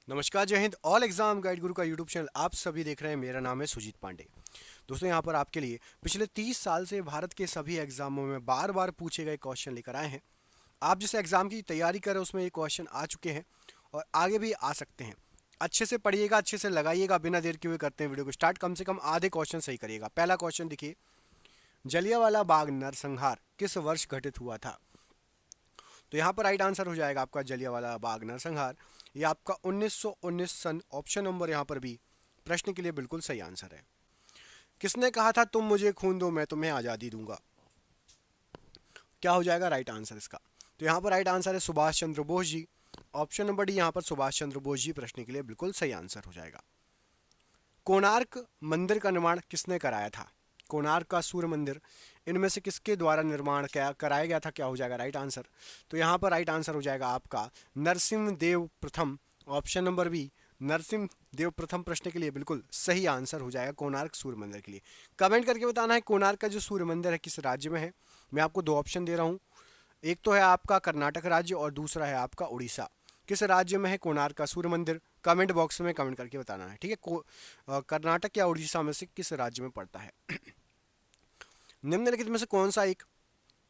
नमस्कार, जय Hind. All exam guide गुरु का यूट्यूब चैनल आप सभी देख रहे हैं। मेरा नाम है सुजीत पांडे। दोस्तों, यहाँ पर आपके लिए पिछले 30 साल से भारत के सभी एग्जामों में बार बार पूछे गए क्वेश्चन लेकर आए हैं। आप जिस एग्जाम की तैयारी कर रहे हैं उसमें ये क्वेश्चन आ चुके हैं और आगे भी आ सकते हैं। अच्छे से पढ़िएगा, अच्छे से लगाइएगा। बिना देर किए हुए करते हैं वीडियो को स्टार्ट। कम से कम आधे क्वेश्चन सही करिएगा। पहला क्वेश्चन देखिए, जलियांवाला बाग नरसंहार किस वर्ष घटित हुआ था? तो यहाँ पर राइट आंसर हो जाएगा आपका जलियांवाला बाग नरसंहार। ये आपका 1919 सन, ऑप्शन नंबर यहाँ पर भी प्रश्न के लिए बिल्कुल सही आंसर है। किसने कहा था तुम मुझे खून दो मैं तुम्हें आज़ादी दूंगा? क्या हो जाएगा राइट आंसर इसका? तो यहाँ पर राइट आंसर है सुभाष चंद्र बोस जी। ऑप्शन नंबर डी यहाँ पर सुभाष चंद्र बोस जी प्रश्न के लिए बिल्कुल सही आंसर हो जाएगा। कोणार्क मंदिर का निर्माण किसने कराया था? कोणार्क का सूर्य मंदिर इनमें से किसके द्वारा निर्माण कराया गया था? क्या हो जाएगा राइट आंसर? तो यहाँ पर राइट आंसर हो जाएगा आपका नरसिंहदेव प्रथम। Option number B Narsingh Dev प्रथम प्रश्न के लिए बिल्कुल सही आंसर हो जाएगा कोणार्क सूर्य मंदिर के लिए। कमेंट करके बताना है कोणार्क का जो सूर्य मंदिर है किस राज्य में है। मैं आपको दो ऑप्शन दे रहा हूँ। एक तो है आपका कर्नाटक राज्य और दूसरा है आपका उड़ीसा। किस राज्य में है कोणार्क का सूर्य मंदिर? कमेंट बॉक्स में कमेंट करके बताना है, ठीक है। कर्नाटक या उड़ीसा में से किस राज्य में पड़ता है? निम्नलिखित में से कौन सा एक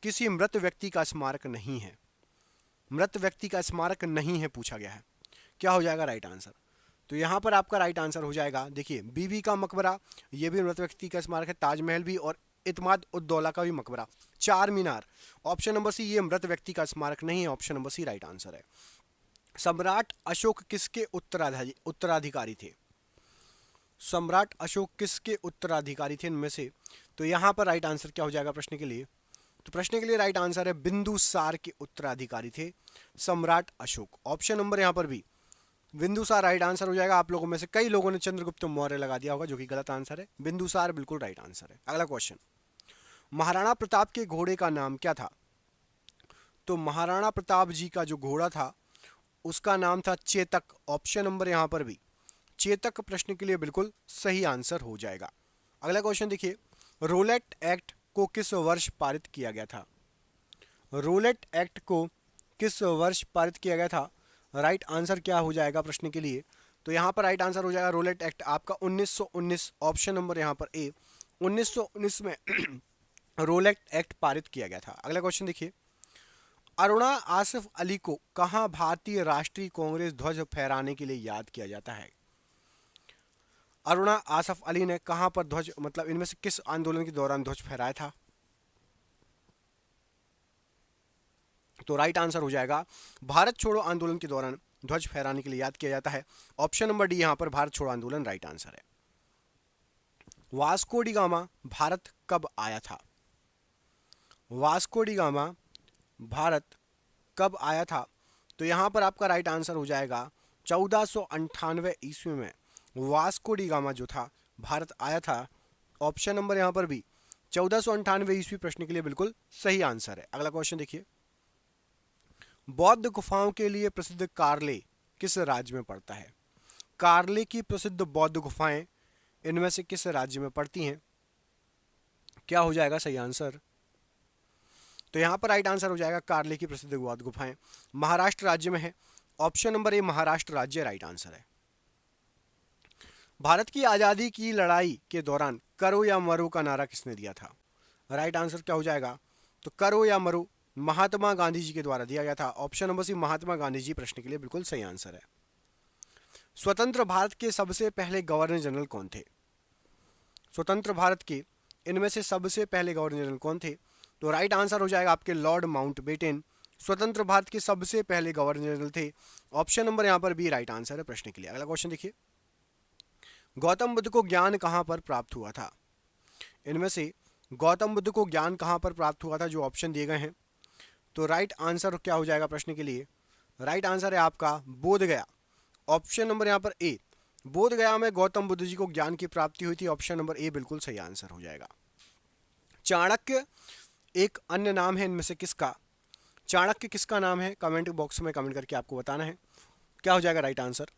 किसी मृत व्यक्ति का स्मारक नहीं है? मृत व्यक्ति का स्मारक नहीं है पूछा गया है। क्या हो जाएगा राइट आंसर? तो यहाँ पर आपका राइट आंसर हो जाएगा, देखिए, बीबी का मकबरा, ये भी मृत व्यक्ति का स्मारक है। ताजमहल भी, और इत्माद उद्दौला का भी मकबरा। चार मीनार, ऑप्शन नंबर सी, ये मृत व्यक्ति का स्मारक नहीं है। Option number C right answer है। सम्राट अशोक किसके उत्तराधिकारी थे? सम्राट अशोक किसके उत्तराधिकारी थे इनमें से? तो यहाँ पर राइट आंसर क्या हो जाएगा प्रश्न के लिए? तो प्रश्न के लिए राइट आंसर है बिंदुसार के उत्तराधिकारी थे सम्राट अशोक। ऑप्शन नंबर यहाँ पर भी बिंदुसार राइट आंसर हो जाएगा। आप लोगों में से कई लोगों ने चंद्रगुप्त मौर्य लगा दिया होगा, जो कि गलत आंसर है। बिंदुसार बिल्कुल राइट आंसर है। अगला क्वेश्चन, महाराणा प्रताप के घोड़े का नाम क्या था? तो महाराणा प्रताप जी का जो घोड़ा था उसका नाम था चेतक। ऑप्शन नंबर यहाँ पर भी चेतक प्रश्न के लिए बिल्कुल सही आंसर हो जाएगा। अगला क्वेश्चन देखिए, रोलेट एक्ट को किस वर्ष पारित किया गया था? रोलेट एक्ट को किस वर्ष पारित किया गया था? राइट आंसर क्या हो जाएगा प्रश्न के लिए? तो यहाँ पर राइट आंसर हो जाएगा रोलेट एक्ट आपका 1919। ऑप्शन नंबर यहाँ पर ए 1919 में रोलेट एक्ट पारित किया गया था। अगला क्वेश्चन देखिए, अरुणा आसिफ अली को कहाँ भारतीय राष्ट्रीय कांग्रेस ध्वज फहराने के लिए याद किया जाता है? अरुणा आसिफ अली ने कहां पर ध्वज, मतलब इनमें से किस आंदोलन के दौरान ध्वज फहराया था? तो राइट आंसर हो जाएगा भारत छोड़ो आंदोलन के दौरान ध्वज फहराने के लिए याद किया जाता है। ऑप्शन नंबर डी यहां पर भारत छोड़ो आंदोलन राइट आंसर है। वास्को डी गामा भारत कब आया था? वास्को डी गामा भारत कब आया था? तो यहां पर आपका राइट आंसर हो जाएगा 1498 ईस्वी में वास्को डी गामा जो था भारत आया था। ऑप्शन नंबर यहाँ पर भी 1498 ईस्वी प्रश्न के लिए बिल्कुल सही आंसर है। अगला क्वेश्चन देखिए, बौद्ध गुफाओं के लिए प्रसिद्ध कार्ले किस राज्य में पड़ता है? कार्ले की प्रसिद्ध बौद्ध गुफाएं इनमें से किस राज्य में पड़ती हैं? क्या हो जाएगा सही आंसर? तो यहाँ पर राइट आंसर हो जाएगा कार्ले की प्रसिद्ध बौद्ध गुफाएं महाराष्ट्र राज्य में है। ऑप्शन नंबर ए महाराष्ट्र राज्य राइट आंसर है। भारत की आज़ादी की लड़ाई के दौरान करो या मरो का नारा किसने दिया था? राइट आंसर क्या हो जाएगा? तो करो या मरो महात्मा गांधी जी के द्वारा दिया गया था। ऑप्शन नंबर सी महात्मा गांधी जी प्रश्न के लिए बिल्कुल सही आंसर है। स्वतंत्र भारत के सबसे पहले गवर्नर जनरल कौन थे? स्वतंत्र भारत के इनमें से सबसे पहले गवर्नर जनरल कौन थे? तो राइट आंसर हो जाएगा आपके लॉर्ड माउंटबेटन स्वतंत्र भारत के सबसे पहले गवर्नर जनरल थे। ऑप्शन नंबर यहाँ पर भी राइट आंसर है प्रश्न के लिए। अगला क्वेश्चन देखिए, गौतम बुद्ध को ज्ञान कहाँ पर प्राप्त हुआ था? इनमें से गौतम बुद्ध को ज्ञान कहाँ पर प्राप्त हुआ था जो ऑप्शन दिए गए हैं? तो राइट आंसर क्या हो जाएगा प्रश्न के लिए? राइट आंसर है आपका बोध गया। ऑप्शन नंबर यहाँ पर ए बोध गया में गौतम बुद्ध जी को ज्ञान की प्राप्ति हुई थी। ऑप्शन नंबर ए बिल्कुल सही आंसर हो जाएगा। चाणक्य एक अन्य नाम है इनमें से किसका? चाणक्य किसका नाम है? कमेंट बॉक्स में कमेंट करके आपको बताना है। क्या हो जाएगा राइट आंसर?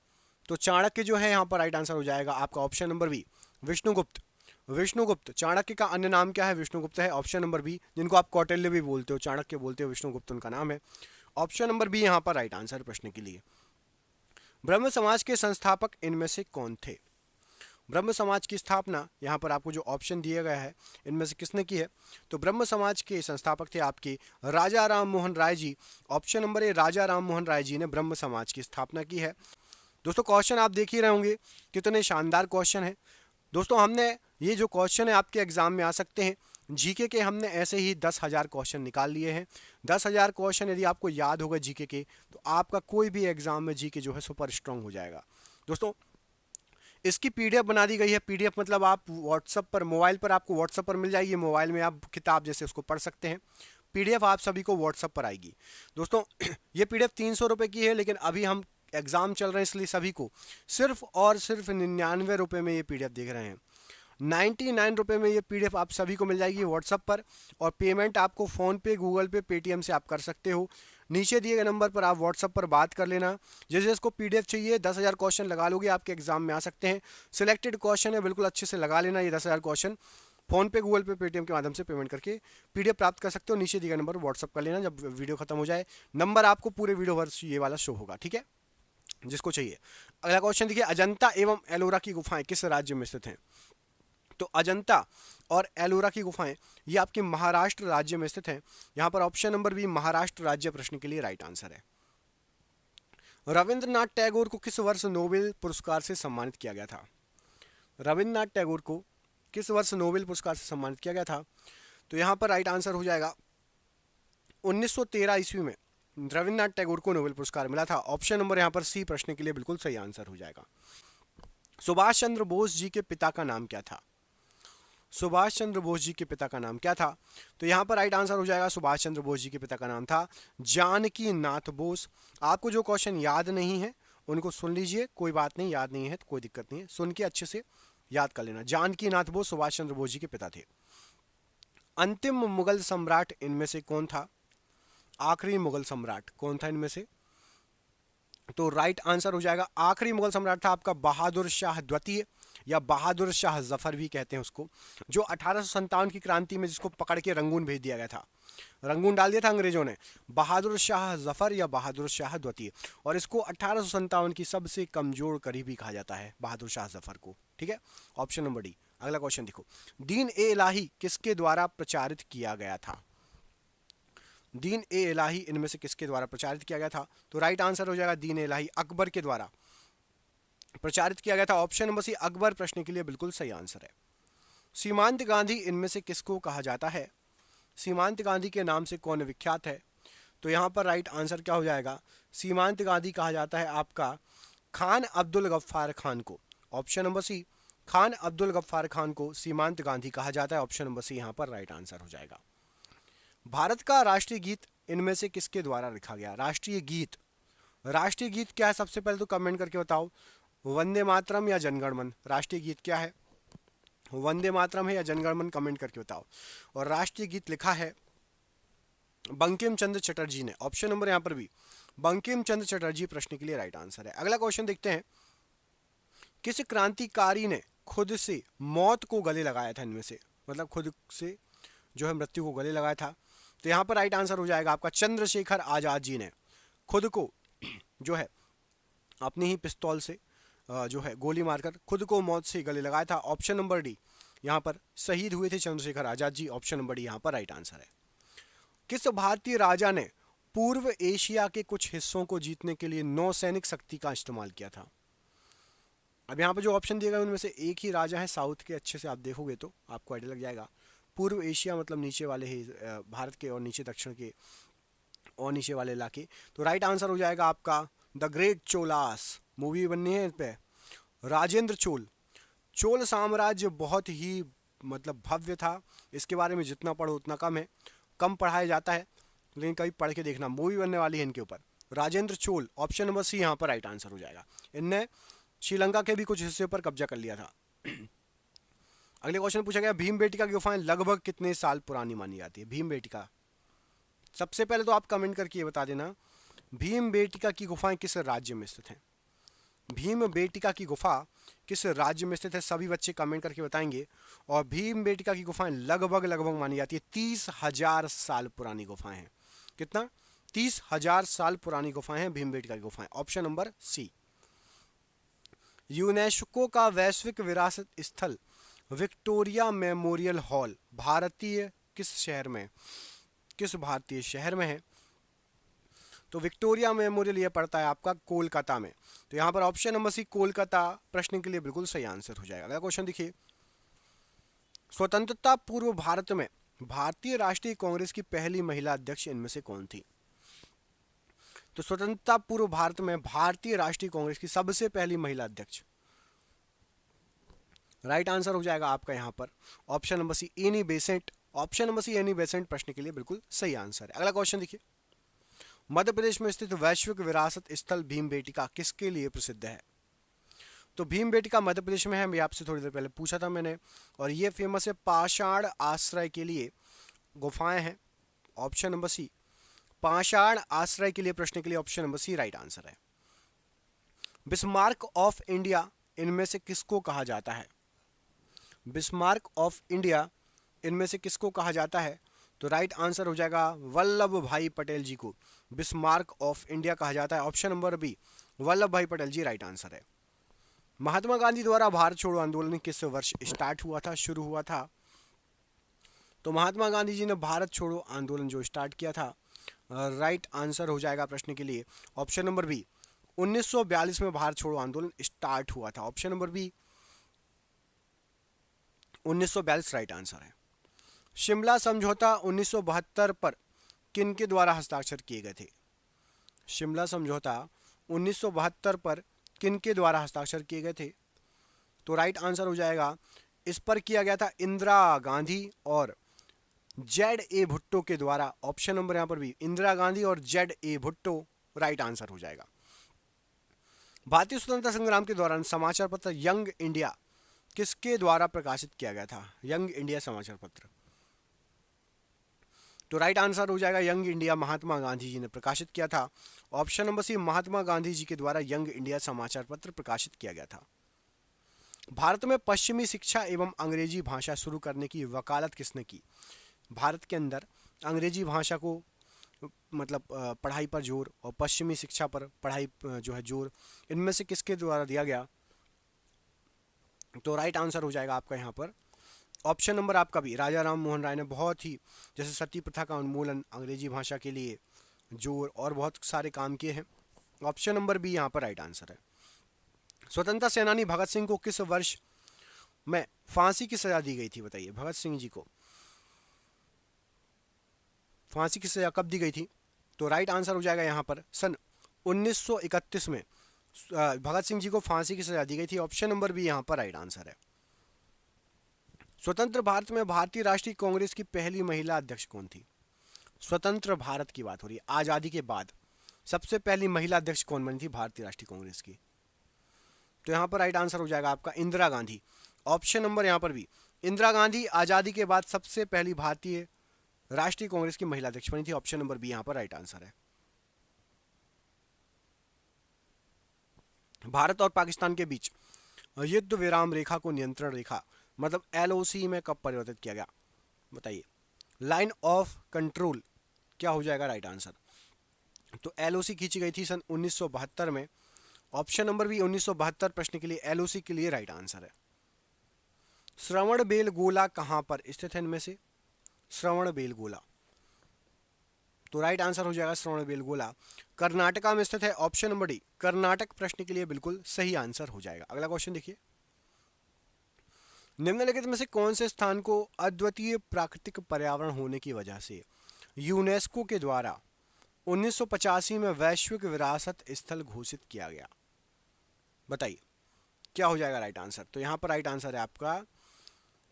तो चाणक्य जो है यहाँ पर राइट आंसर हो जाएगा आपका option number B Vishnugupta. Vishnugupta Chanakya का अन्य नाम क्या है? विष्णुगुप्त है। ऑप्शन नंबर बी, जिनको आप कौटिल्य भी बोलते हो, चाणक्य बोलते हो, विष्णुगुप्त उनका नाम है। ऑप्शन नंबर बी यहाँ पर राइट आंसर प्रश्न के लिए। ब्रह्म समाज के संस्थापक इनमें से कौन थे? ब्रह्म समाज की स्थापना यहाँ पर आपको जो ऑप्शन दिया गया है इनमें से किसने की है? तो ब्रह्म समाज के संस्थापक थे आपके राजा राम मोहन राय जी। ऑप्शन नंबर ए, राजा राम मोहन राय जी ने ब्रह्म समाज की स्थापना की है। दोस्तों क्वेश्चन आप देख ही रहे होंगे कितने शानदार क्वेश्चन है। दोस्तों हमने ये जो क्वेश्चन है आपके एग्जाम में आ सकते हैं, जीके के हमने ऐसे ही 10,000 क्वेश्चन निकाल लिए हैं। 10,000 क्वेश्चन यदि आपको याद होगा जीके के, तो आपका कोई भी एग्जाम में जीके जो है सुपर स्ट्रांग हो जाएगा। दोस्तों इसकी पीडीएफ बना दी गई है। पीडीएफ मतलब आप व्हाट्सएप पर, मोबाइल पर आपको व्हाट्सएप पर मिल जाएगी, मोबाइल में आप किताब जैसे उसको पढ़ सकते हैं। पीडीएफ आप सभी को व्हाट्सएप पर आएगी। दोस्तों ये पीडीएफ 300 रुपये की है, लेकिन अभी हम एग्जाम चल रहे हैं इसलिए सभी को सिर्फ और सिर्फ 99 रुपये में ये पीडीएफ देख रहे हैं। 99 रुपये में ये पीडीएफ आप सभी को मिल जाएगी व्हाट्सएप पर, और पेमेंट आपको फ़ोन पे, गूगल पे, पेटीएम से आप कर सकते हो। नीचे दिए गए नंबर पर आप व्हाट्सएप पर बात कर लेना। जैसे इसको पीडीएफ चाहिए, 10,000 क्वेश्चन लगा लोगे, आपके एग्जाम में आ सकते हैं। सिलेक्टेड क्वेश्चन है, बिल्कुल अच्छे से लगा लेना। ये 10,000 क्वेश्चन फ़ोन पे, गूगल पे, पेटीएम के माध्यम से पेमेंट करके पीडीएफ प्राप्त कर सकते हो। नीचे दिए गए नंबर पर व्हाट्सएप कर लेना। जब वीडियो खत्म हो जाए, नंबर आपको पूरे वीडियो भर ये वाला शो होगा, ठीक है, जिसको चाहिए। अगला क्वेश्चन देखिए, अजंता एवं एलोरा की गुफाएं किस राज्य में स्थित हैं? तो अजंता और एलोरा की गुफाएं ये आपके महाराष्ट्र राज्य में स्थित हैं। यहां पर ऑप्शन नंबर बी, महाराष्ट्र राज्य, प्रश्न के लिए राइट आंसर है। रविंद्रनाथ टैगोर को किस वर्ष नोबेल पुरस्कार से सम्मानित किया गया था? रविंद्रनाथ टैगोर को किस वर्ष नोबेल पुरस्कार से सम्मानित किया गया था? तो यहां पर राइट आंसर हो जाएगा 1913 ईस्वी में रविंद्रनाथ टैगोर को नोबेल पुरस्कार मिला था। ऑप्शन नंबर यहां पर सी, प्रश्न के लिए बिल्कुल सही आंसर हो जाएगा। सुभाष चंद्र बोस जी के पिता का नाम क्या था? सुभाष चंद्र बोस जी के पिता का नाम क्या था? तो यहाँ पर राइट आंसर हो जाएगा, सुभाष चंद्र बोस जी के पिता का नाम था जानकी नाथ बोस। आपको जो क्वेश्चन याद नहीं है उनको सुन लीजिए, कोई बात नहीं, याद नहीं है तो कोई दिक्कत नहीं है, सुन के अच्छे से याद कर लेना। जानकी नाथ बोस सुभाष चंद्र बोस जी के पिता थे। अंतिम मुगल सम्राट इनमें से कौन था? आखिरी मुगल सम्राट कौन था इनमें से? तो राइट आंसर हो जाएगा, आखिरी मुगल सम्राट था आपका बहादुर शाह द्वितीय, या बहादुर शाह जफर भी कहते हैं उसको, जो 1857 की क्रांति में जिसको पकड़ के रंगून भेज दिया गया था, रंगून डाल दिया था अंग्रेजों ने। बहादुर शाह जफर या बहादुर शाह द्वितीय, और इसको 1857 की सबसे कमजोर करीबी कहा जाता है बहादुर शाह जफर को, ठीक है। Option number D. अगला क्वेश्चन देखो, दीन ए इलाही किसके द्वारा प्रचारित किया गया था? दीन ए इलाही इनमें से किसके द्वारा प्रचारित किया गया था? तो राइट आंसर हो जाएगा दीन ए इलाही अकबर के द्वारा प्रचारित किया गया था। ऑप्शन नंबर सी अकबर, प्रश्न के लिए बिल्कुल सही आंसर है। सीमांत गांधी इनमें से किसको कहा जाता है? सीमांत गांधी के नाम से कौन विख्यात है? तो यहां पर राइट आंसर क्या हो जाएगा, सीमांत गांधी कहा जाता है आपका खान अब्दुल गफ्फार खान को। Option number C, Khan Abdul Ghaffar Khan को सीमांत गांधी कहा जाता है। ऑप्शन नंबर सी यहां पर राइट आंसर हो जाएगा। भारत का राष्ट्रीय गीत इनमें से किसके द्वारा लिखा गया? राष्ट्रीय गीत, राष्ट्रीय गीत क्या है सबसे पहले तो कमेंट करके बताओ। वंदे मातरम या जनगण मन? राष्ट्रीय गीत क्या है, वंदे मातरम है या जनगण मन? कमेंट करके बताओ। और राष्ट्रीय गीत लिखा है बंकिम चंद्र चटर्जी ने। ऑप्शन नंबर यहां पर भी बंकिम चंद्र चटर्जी, प्रश्न के लिए राइट आंसर है। अगला क्वेश्चन देखते हैं, किस क्रांतिकारी ने खुद से मौत को गले लगाया था? इनमें से मतलब खुद से जो है मृत्यु को गले लगाया था। तो यहां पर राइट आंसर हो जाएगा आपका चंद्रशेखर आजाद जी ने खुद को जो है अपनी ही पिस्तौल से जो है गोली मारकर खुद को मौत से गले लगाया था। ऑप्शन नंबर डी, यहां पर शहीद हुए थे Chandrashekhar Azad ji. Option number D यहां पर राइट आंसर है। किस भारतीय राजा ने पूर्व एशिया के कुछ हिस्सों को जीतने के लिए नौसैनिक शक्ति का इस्तेमाल किया था? अब यहाँ पर जो ऑप्शन दिए गए उनमें से एक ही राजा है साउथ के, अच्छे से आप देखोगे तो आपको आइडिया लग जाएगा। पूर्व एशिया मतलब नीचे वाले ही भारत के, और नीचे दक्षिण के और नीचे वाले इलाके। तो राइट आंसर हो जाएगा आपका द ग्रेट चोलास, मूवी बननी है इस पे, राजेंद्र चोल। चोल साम्राज्य बहुत ही मतलब भव्य था, इसके बारे में जितना पढ़ो उतना कम है, कम पढ़ाया जाता है, लेकिन कभी पढ़ के देखना, मूवी बनने वाली है इनके ऊपर, Rajendra Chola. Option number C यहाँ पर राइट आंसर हो जाएगा। इनने श्रीलंका के भी कुछ हिस्से पर कब्जा कर लिया था। अगले क्वेश्चन पूछा गया, भीमबेटका की गुफाएं लगभग कितने साल पुरानी मानी जाती है? भीमबेटका, सबसे पहले तो आप कमेंट करके ये बता देना, भीमबेटका की गुफाएं किस राज्य में स्थित हैं? भीमबेटका की गुफा किस राज्य में स्थित है? सभी बच्चे कमेंट करके बताएंगे। और भीमबेटका की गुफाएं लगभग मानी जाती है 30,000 साल पुरानी गुफाएं हैं। कितना? 30,000 साल पुरानी गुफाएं हैं भीमबेटका की गुफाएं। ऑप्शन नंबर सी। यूनेस्को का वैश्विक विरासत स्थल विक्टोरिया मेमोरियल हॉल भारतीय किस शहर में, किस भारतीय शहर में है? तो विक्टोरिया मेमोरियल ये पड़ता है आपका कोलकाता में। तो यहाँ पर ऑप्शन नंबर सी कोलकाता प्रश्न के लिए बिल्कुल सही आंसर हो जाएगा। अगला क्वेश्चन देखिए, स्वतंत्रता पूर्व भारत में भारतीय राष्ट्रीय कांग्रेस की पहली महिला अध्यक्ष इनमें से कौन थी? तो स्वतंत्रता पूर्व भारत में भारतीय राष्ट्रीय कांग्रेस की सबसे पहली महिला अध्यक्ष, राइट आंसर हो जाएगा आपका यहाँ पर option number see Annie Besant. Option number see Annie Besant प्रश्न के लिए बिल्कुल सही आंसर है। अगला क्वेश्चन देखिए, मध्य प्रदेश में स्थित वैश्विक विरासत स्थल भीमबेटका किसके लिए प्रसिद्ध है? तो भीमबेटका मध्य प्रदेश में है, मैं आपसे थोड़ी देर पहले पूछा था मैंने, और ये फेमस है पाषाण आश्रय के लिए, गुफाएं हैं। ऑप्शन नंबर सी पाषाण आश्रय के लिए प्रश्न के लिए option number C right answer है। बिस्मार्क ऑफ इंडिया इनमें से किसको कहा जाता है? बिस्मार्क ऑफ इंडिया इनमें से किसको कहा जाता है? तो राइट आंसर हो जाएगा वल्लभ भाई पटेल जी को बिस्मार्क ऑफ इंडिया कहा जाता है। ऑप्शन नंबर बी वल्लभ भाई पटेल जी राइट आंसर है। महात्मा गांधी द्वारा भारत छोड़ो आंदोलन किस वर्ष स्टार्ट हुआ था, शुरू हुआ था? तो महात्मा गांधी जी ने भारत छोड़ो आंदोलन जो स्टार्ट किया था, राइट आंसर हो जाएगा प्रश्न के लिए ऑप्शन नंबर बी 1942 में भारत छोड़ो आंदोलन स्टार्ट हुआ था। Option number B 1942 right answer है। शिमला समझौता 1972 पर किन के द्वारा हस्ताक्षर किए गए थे? शिमला समझौता 1972 पर किन के द्वारा हस्ताक्षर किए गए थे? तो राइट आंसर हो जाएगा, इस पर किया गया था इंदिरा गांधी और जेड ए भुट्टो के द्वारा। ऑप्शन नंबर यहां पर भी इंदिरा गांधी और Z A Bhutto right answer हो जाएगा। भारतीय स्वतंत्रता संग्राम के दौरान समाचार पत्र यंग इंडिया किसके द्वारा प्रकाशित किया गया था? यंग इंडिया समाचार पत्र, तो राइट आंसर हो जाएगा यंग इंडिया महात्मा गांधी जी ने प्रकाशित किया था। ऑप्शन नंबर सी महात्मा गांधी जी के द्वारा यंग इंडिया समाचार पत्र प्रकाशित किया गया था। भारत में पश्चिमी शिक्षा एवं अंग्रेजी भाषा शुरू करने की वकालत किसने की? भारत के अंदर अंग्रेजी भाषा को मतलब पढ़ाई पर जोर और पश्चिमी शिक्षा पर पढ़ाई जो है जोर, इनमें से किसके द्वारा दिया गया? तो राइट आंसर हो जाएगा आपका यहाँ पर ऑप्शन नंबर आपका भी राजा राम मोहन राय ने बहुत ही, जैसे सती प्रथा का उन्मूलन, अंग्रेजी भाषा के लिए जोर और बहुत सारे काम किए हैं। ऑप्शन नंबर बी यहाँ पर राइट आंसर है। स्वतंत्रता सेनानी भगत सिंह को किस वर्ष में फांसी की सजा दी गई थी? बताइए, भगत सिंह जी को फांसी की सजा कब दी गई थी? तो राइट आंसर हो जाएगा यहाँ पर सन 1931 में भगत सिंह जी को फांसी की सजा दी गई थी। ऑप्शन नंबर बी यहाँ पर राइट आंसर है। स्वतंत्र भारत में भारतीय राष्ट्रीय कांग्रेस की पहली महिला अध्यक्ष कौन थी? स्वतंत्र भारत की बात हो रही है, आजादी के बाद सबसे पहली महिला अध्यक्ष कौन बनी थी भारतीय राष्ट्रीय कांग्रेस की? तो यहाँ पर राइट आंसर हो जाएगा आपका इंदिरा गांधी। ऑप्शन नंबर यहाँ पर भी इंदिरा गांधी आजादी के बाद सबसे पहली भारतीय राष्ट्रीय कांग्रेस की महिला अध्यक्ष बनी थी। ऑप्शन नंबर बी यहाँ पर राइट आंसर है। भारत और पाकिस्तान के बीच युद्ध विराम रेखा को नियंत्रण रेखा मतलब LOC में कब परिवर्तित किया गया? बताइए, लाइन ऑफ कंट्रोल क्या हो जाएगा राइट आंसर? तो LOC खींची गई थी सन 1972 में। ऑप्शन नंबर भी 1972 प्रश्न के लिए LOC के लिए राइट आंसर है। श्रवण बेलगोला कहां पर स्थित है इनमें से? श्रवण बेलगोला, तो राइट आंसर हो जाएगा श्रवण बेलगोला कर्नाटका में स्थित है। ऑप्शन नंबर डी कर्नाटक प्रश्न के लिए बिल्कुल सही आंसर हो जाएगा। अगला क्वेश्चन देखिए, निम्नलिखित में से कौन से स्थान को अद्वितीय प्राकृतिक पर्यावरण होने की वजह से यूनेस्को के द्वारा 1985 में वैश्विक विरासत स्थल घोषित किया गया? बताइए क्या हो जाएगा राइट आंसर? तो यहाँ पर राइट आंसर है आपका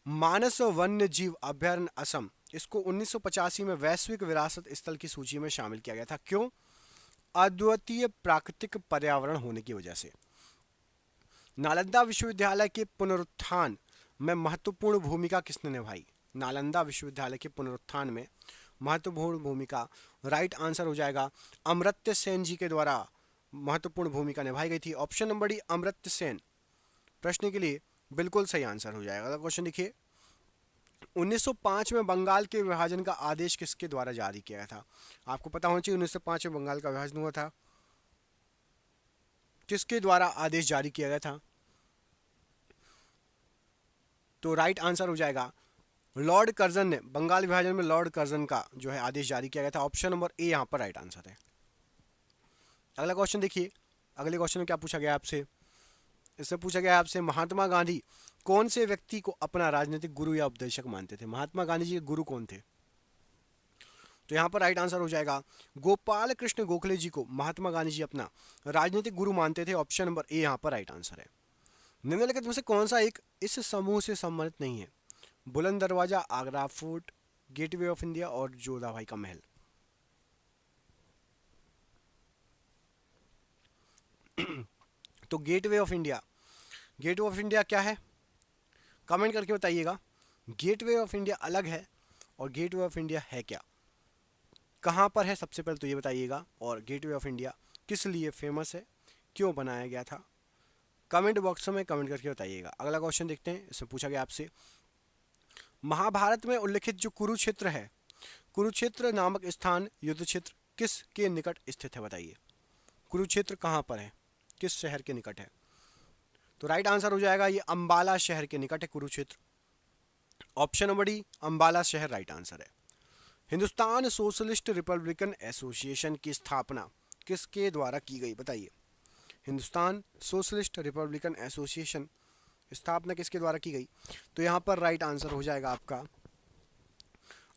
मानस वन्य जीव अभ्यारण्य असम। इसको 1985 में वैश्विक विरासत स्थल की सूची में शामिल किया गया था। क्यों? अद्वितीय प्राकृतिक पर्यावरण होने की वजह से। नालंदा विश्वविद्यालय के पुनरुत्थान में महत्वपूर्ण भूमिका किसने निभाई? नालंदा विश्वविद्यालय के पुनरुत्थान में महत्वपूर्ण भूमिका राइट आंसर हो जाएगा अमर्त्य सेन जी के द्वारा महत्वपूर्ण भूमिका निभाई गई थी। Option number D Amartya Sen प्रश्न के लिए बिल्कुल सही आंसर हो जाएगा। अगला क्वेश्चन देखिए, 1905 में बंगाल के विभाजन का आदेश किसके द्वारा जारी किया गया था? आपको पता होना चाहिए 1905 में बंगाल का विभाजन हुआ था, किसके द्वारा आदेश जारी किया गया था? तो राइट आंसर हो जाएगा लॉर्ड कर्जन ने, बंगाल विभाजन में लॉर्ड कर्जन का जो है आदेश जारी किया गया था। ऑप्शन नंबर ए यहाँ पर राइट आंसर है। अगला क्वेश्चन देखिए, अगले क्वेश्चन में क्या पूछा गया आपसे, इससे पूछा गया आपसे महात्मा गांधी कौन से व्यक्ति को अपना राजनीतिक गुरु या उपदेशक मानते थे। महात्मा गांधी जी के गुरु कौन थे? तो यहाँ पर राइट आंसर हो जाएगा गोपाल कृष्ण गोखले जी को महात्मा गांधी जी अपना राजनीतिक गुरु मानते थे। ऑप्शन नंबर ए यहाँ पर राइट आंसर है। निम्नलिखित में से कौन सा एक इस समूह से संबंधित नहीं है? बुलंद दरवाजा, Agra fort, gateway of India और जोधाबाई का महल। तो gateway of India, gateway of India क्या है? कमेंट करके बताइएगा। गेटवे ऑफ इंडिया अलग है और गेटवे ऑफ इंडिया है क्या, कहाँ पर है, सबसे पहले तो ये बताइएगा। और गेटवे ऑफ इंडिया किस लिए फेमस है, क्यों बनाया गया था, कमेंट बॉक्स में कमेंट करके बताइएगा। अगला क्वेश्चन देखते हैं, इसमें पूछा गया आपसे महाभारत में उल्लिखित जो कुरुक्षेत्र है, कुरुक्षेत्र नामक स्थान युद्ध क्षेत्र किस के निकट स्थित है? बताइए कुरुक्षेत्र कहाँ पर है, किस शहर के निकट है? तो राइट आंसर हो जाएगा ये अंबाला शहर के निकट है Kurukshetra. Option number D Ambala शहर राइट आंसर है। हिंदुस्तान सोशलिस्ट रिपब्लिकन एसोसिएशन की स्थापना किसके द्वारा की गई? बताइए हिंदुस्तान सोशलिस्ट रिपब्लिकन एसोसिएशन स्थापना किसके द्वारा की गई? तो यहाँ पर राइट आंसर हो जाएगा आपका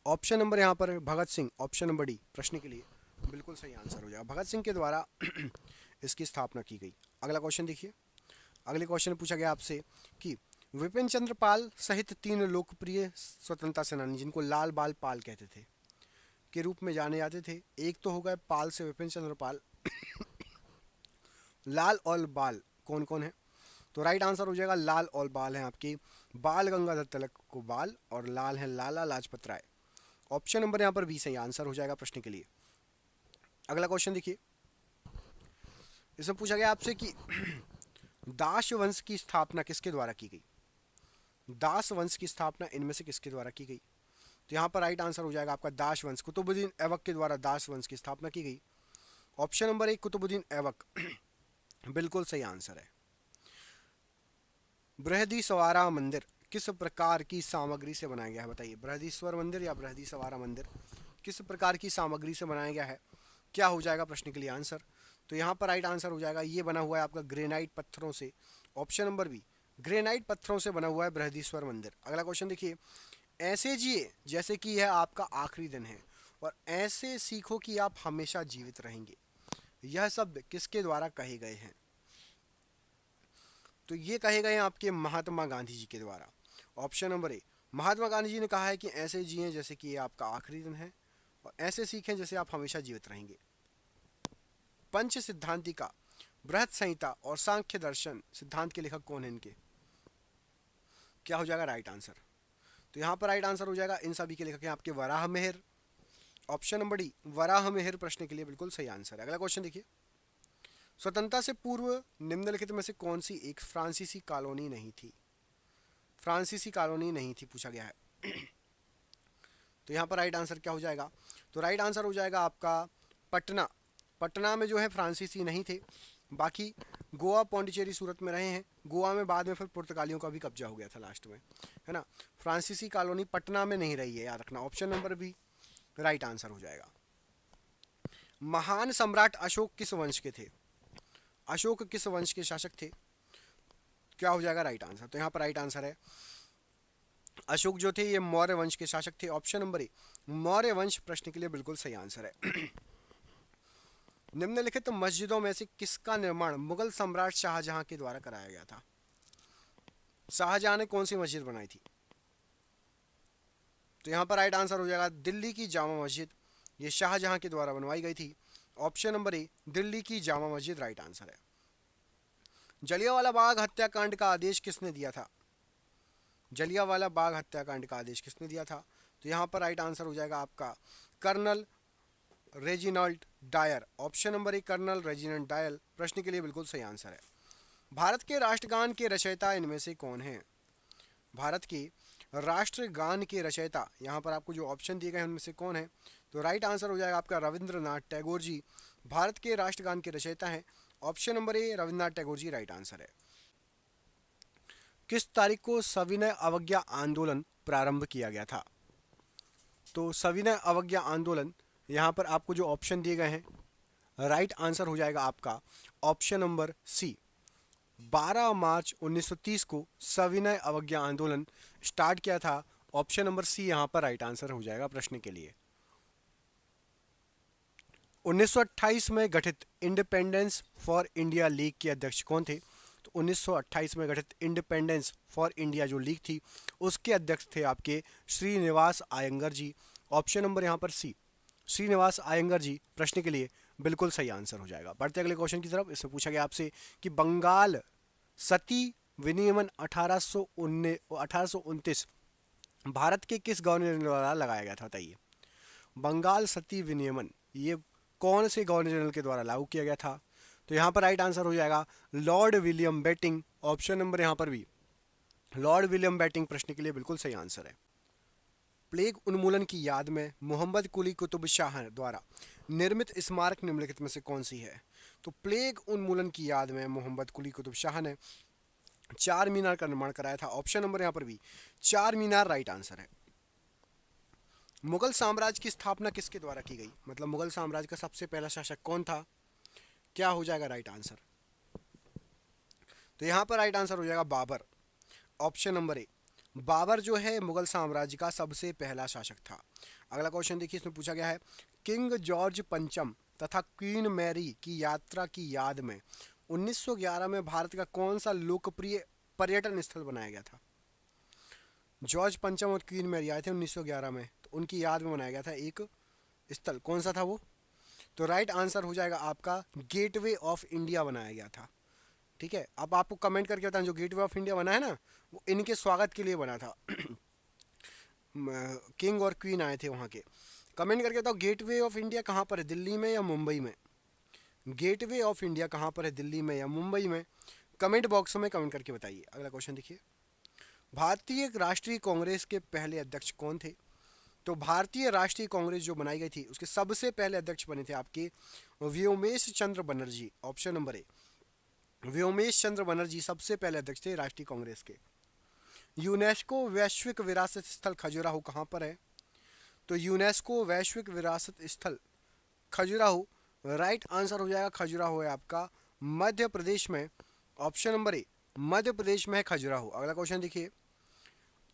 ऑप्शन नंबर यहाँ पर Bhagat Singh. Option number D प्रश्न के लिए बिल्कुल सही आंसर हो जाएगा, भगत सिंह के द्वारा इसकी स्थापना की गई। अगला क्वेश्चन देखिए, अगले क्वेश्चन में पूछा गया आपसे कि विपिन चंद्र पाल सहित 3 लोकप्रिय स्वतंत्रता सेनानी जिनको लाल बाल पाल कहते थे के रूप में जाने जाते थे, एक तो हो गए पाल से विपिन चंद्र पाल लाल और बाल कौन कौन है? तो राइट आंसर हो जाएगा लाल और बाल हैं आपके बाल गंगाधर तिलक को बाल और लाल है लाला लाजपत राय। ऑप्शन नंबर यहाँ पर बी सही आंसर हो जाएगा प्रश्न के लिए। अगला क्वेश्चन देखिए, इसमें पूछा गया आपसे कि दास वंश की स्थापना किसके द्वारा की गई? दास वंश की स्थापना इनमें से किसके द्वारा की गई? तो यहाँ पर राइट आंसर हो जाएगा आपका दास वंश, कुतुबुद्दीन ऐबक के द्वारा दास वंश की स्थापना की गई। Option number A Qutbuddin Aibak बिल्कुल सही आंसर है। बृहदीश्वरा मंदिर किस प्रकार की सामग्री से बनाया गया है? बताइए बृहदीश्वर मंदिर या बृहदीश्वरा मंदिर किस प्रकार की सामग्री से बनाया गया है? क्या हो जाएगा प्रश्न के लिए आंसर? तो यहाँ पर राइट आंसर हो जाएगा ये बना हुआ है आपका ग्रेनाइट पत्थरों से। ऑप्शन नंबर बी ग्रेनाइट पत्थरों से बना हुआ है बृहदीश्वर मंदिर। अगला क्वेश्चन देखिए, ऐसे जिए जैसे कि यह आपका आखिरी दिन है और ऐसे सीखो कि आप हमेशा जीवित रहेंगे, यह शब्द किसके द्वारा कहे गए हैं? तो ये कहे गए हैं आपके महात्मा गांधी जी के द्वारा। ऑप्शन नंबर ए महात्मा गांधी जी ने कहा है कि ऐसे जिए जैसे कि ये आपका आखिरी दिन है और ऐसे सीखें जैसे आप हमेशा जीवित रहेंगे। पंच सिद्धांतिका, बृहद संहिता और सांख्य दर्शन सिद्धांत के लेखक कौन है इनके? क्या हो जाएगा राइट आंसर? तो यहाँ पर राइट आंसर हो जाएगा इन सभी के लेखक हैं आपके Varaha Mihir. Option number D Varaha Mihir प्रश्न के लिए बिल्कुल सही आंसर है। अगला क्वेश्चन देखिए, स्वतंत्रता से पूर्व निम्नलिखित में से कौन सी एक फ्रांसीसी कॉलोनी नहीं थी? फ्रांसीसी कॉलोनी नहीं थी पूछा गया है। तो यहाँ पर राइट आंसर क्या हो जाएगा? तो राइट आंसर हो जाएगा आपका पटना। पटना में जो है फ्रांसीसी नहीं थे, बाकी गोवा, पौंडीचेरी, सूरत में रहे हैं। गोवा में बाद में फिर पुर्तगालियों का भी कब्जा हो गया था लास्ट में, है ना। फ्रांसीसी कॉलोनी पटना में नहीं रही है, याद रखना। Option number B right answer हो जाएगा। महान सम्राट अशोक किस वंश के थे? अशोक किस वंश के शासक थे? क्या हो जाएगा राइट आंसर? तो यहाँ पर राइट आंसर है अशोक जो थे ये मौर्य वंश के शासक थे। ऑप्शन नंबर ए मौर्य वंश प्रश्न के लिए बिल्कुल सही आंसर है। निम्नलिखित मस्जिदों में से किसका निर्माण मुगल सम्राट शाहजहां के द्वारा कराया गया था? शाहजहां ने कौन सी मस्जिद बनाई थी? तो यहाँ पर राइट आंसर हो जाएगा दिल्ली की जामा मस्जिद, ये शाहजहां के द्वारा बनवाई गई थी। ऑप्शन नंबर ए दिल्ली की जामा मस्जिद राइट आंसर है। जलियांवाला बाग हत्याकांड का आदेश किसने दिया था? जलियांवाला बाग हत्याकांड का आदेश किसने दिया था? तो यहाँ पर राइट आंसर हो जाएगा आपका colonel Reginald Dyer. Option number A colonel Reginald Dyer प्रश्न के लिए बिल्कुल सही आंसर है। भारत के राष्ट्रगान के रचयिता इनमें से कौन है? भारत के राष्ट्रगान के रचयिता यहाँ पर आपको जो ऑप्शन दिए गए हैं उनमें से कौन है? तो राइट आंसर हो जाएगा आपका रविंद्रनाथ टैगोर जी भारत के राष्ट्रगान के रचयिता हैं। Option number A Rabindranath Tagore ji right answer है। किस तारीख को सविनय अवज्ञा आंदोलन प्रारंभ किया गया था? तो सविनय अवज्ञा आंदोलन, यहाँ पर आपको जो ऑप्शन दिए गए हैं, राइट आंसर हो जाएगा आपका ऑप्शन नंबर सी। 12 मार्च 1930 को सविनय अवज्ञा आंदोलन स्टार्ट किया था। ऑप्शन नंबर सी यहाँ पर राइट आंसर हो जाएगा प्रश्न के लिए। 1928 में गठित इंडिपेंडेंस फॉर इंडिया लीग के अध्यक्ष कौन थे? तो 1928 में गठित इंडिपेंडेंस फॉर इंडिया जो लीग थी उसके अध्यक्ष थे आपके श्रीनिवास आयंगर जी। ऑप्शन नंबर यहाँ पर सी, श्रीनिवास आयंगर जी प्रश्न के लिए बिल्कुल सही आंसर हो जाएगा। बढ़ते अगले क्वेश्चन की तरफ। इसमें पूछा गया आपसे कि बंगाल सती विनियमन 1829 भारत के किस गवर्नर द्वारा लगाया गया था? बताइए। बंगाल सती विनियमन ये कौन से गवर्नर जनरल के द्वारा लागू किया गया था? तो यहाँ पर राइट आंसर हो जाएगा lord William Bentinck. Option number यहाँ पर भी लॉर्ड विलियम बेटिंग प्रश्न के लिए बिल्कुल सही आंसर है। प्लेग उन्मूलन की याद में मोहम्मद कुली कुतुब शाह द्वारा निर्मित स्मारक निम्नलिखित में से कौन सी है? तो प्लेग उन्मूलन की याद में मोहम्मद कुली कुतुब शाह ने चार मीनार का निर्माण कराया था। ऑप्शन नंबर यहाँ पर भी चार मीनार राइट आंसर है। मुगल साम्राज्य की स्थापना किसके द्वारा की गई? मतलब मुगल साम्राज्य का सबसे पहला शासक कौन था? क्या हो जाएगा राइट आंसर? तो यहाँ पर राइट आंसर हो जाएगा Babar. Option number A, Babar जो है मुगल साम्राज्य का सबसे पहला शासक था। अगला क्वेश्चन देखिए, इसमें पूछा गया है किंग जॉर्ज पंचम तथा क्वीन मैरी की यात्रा की याद में 1911 में भारत का कौन सा लोकप्रिय पर्यटन स्थल बनाया गया था? जॉर्ज पंचम और क्वीन मैरी आए थे 1911 में, तो उनकी याद में बनाया गया था एक स्थल। कौन सा था वो? तो राइट आंसर हो जाएगा आपका गेटवे ऑफ इंडिया बनाया गया था। ठीक है, अब आपको कमेंट करके बताएं जो गेटवे ऑफ इंडिया बना है ना वो इनके स्वागत के लिए बना था। किंग और क्वीन आए थे वहाँ के। कमेंट करके बताओ गेटवे ऑफ इंडिया कहाँ पर है, दिल्ली में या मुंबई में? गेटवे ऑफ इंडिया कहाँ पर है, दिल्ली में या मुंबई में? कमेंट बॉक्स में कमेंट करके बताइए। अगला क्वेश्चन देखिए, भारतीय राष्ट्रीय कांग्रेस के पहले अध्यक्ष कौन थे? तो भारतीय राष्ट्रीय कांग्रेस जो बनाई गई थी उसके सबसे पहले अध्यक्ष बने थे आपके Vyomesh Chandra Banerjee. Option number A, Vyomesh Chandra Banerjee सबसे पहले अध्यक्ष थे राष्ट्रीय कांग्रेस के। यूनेस्को वैश्विक विरासत स्थल खजुराहो कहाँ पर है? तो यूनेस्को वैश्विक विरासत स्थल खजुराहो राइट आंसर हो जाएगा। खजुराहो है आपका मध्य प्रदेश में। ऑप्शन नंबर ए, मध्य प्रदेश में है खजुराहो। अगला क्वेश्चन देखिए,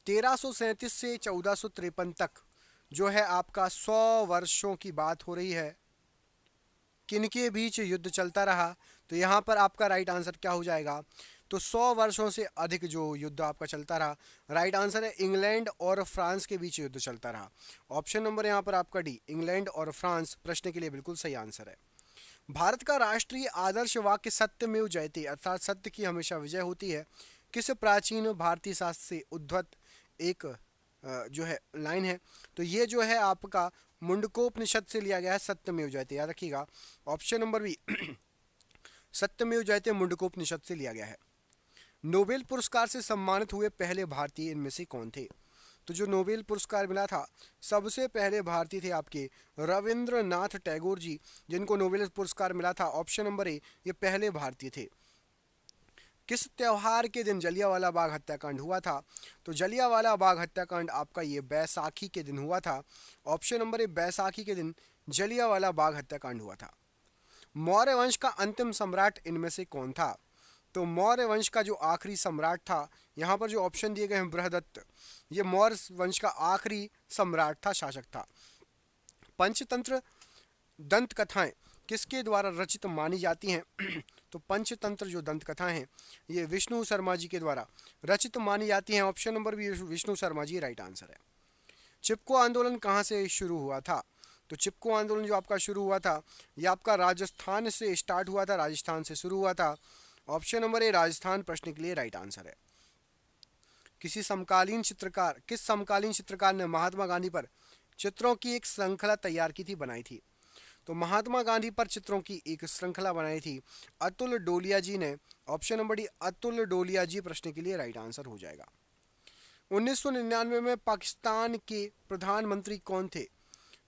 1337 से 1453 तक जो है आपका 100 वर्षों की बात हो रही है, किनके बीच युद्ध चलता रहा? तो यहाँ पर आपका राइट आंसर क्या हो जाएगा? तो 100 वर्षों से अधिक जो युद्ध आपका चलता रहा, राइट आंसर है इंग्लैंड और फ्रांस के बीच युद्ध चलता रहा। ऑप्शन नंबर यहाँ पर आपका डी, इंग्लैंड और फ्रांस प्रश्न के लिए बिल्कुल सही आंसर है। भारत का राष्ट्रीय आदर्श वाक्य सत्यमेव जयते अर्थात सत्य की हमेशा विजय होती है किस प्राचीन भारतीय शास्त्र से उद्धत एक जो है लाइन है? तो ये जो है आपका मुंडकोपनिषद से लिया गया है, सत्यमेव जयते, याद रखिएगा। ऑप्शन नंबर बी सत्यमेव जयते मुंडकोपनिषद से लिया गया है। नोबेल पुरस्कार से सम्मानित हुए पहले भारतीय इनमें से कौन थे? तो जो नोबेल पुरस्कार मिला था सबसे पहले भारतीय थे आपके रविंद्रनाथ टैगोर जी, जिनको नोबेल पुरस्कार मिला था। ऑप्शन नंबर ए, ये पहले भारतीय थे। किस त्योहार के दिन जलियांवाला बाग हत्याकांड हुआ था? तो जलियांवाला बाग हत्याकांड आपका ये बैसाखी के दिन हुआ था। ऑप्शन नंबर ए, बैसाखी के दिन जलियांवाला बाग हत्याकांड हुआ था। मौर्य वंश का अंतिम सम्राट इनमें से कौन था? तो मौर्य वंश का जो आखिरी सम्राट था, यहाँ पर जो ऑप्शन दिए गए हैं बृहदत्त, ये मौर्य वंश का आखिरी सम्राट था, शासक था। पंचतंत्र दंत कथाएं किसके द्वारा रचित मानी जाती हैं? तो पंचतंत्र जो दंत कथाएं हैं ये विष्णु शर्मा जी के द्वारा रचित मानी जाती हैं। ऑप्शन नंबर भी विष्णु शर्मा जी राइट आंसर है। चिपको आंदोलन कहाँ से शुरू हुआ था? तो चिपको आंदोलन जो आपका शुरू हुआ था ये आपका राजस्थान से स्टार्ट हुआ था, राजस्थान से शुरू हुआ था। ऑप्शन नंबर ए, राजस्थान प्रश्न के लिए राइट आंसर है। किस समकालीन चित्रकार ने महात्मा गांधी पर चित्रों की एक श्रृंखला तैयार की थी, बनाई थी? तो महात्मा गांधी पर चित्रों की एक श्रृंखला बनाई थी अतुल डोलिया जी ने। ऑप्शन नंबर डी, अतुल डोलिया जी प्रश्न के लिए राइट आंसर हो जाएगा। 1999 में पाकिस्तान के प्रधानमंत्री कौन थे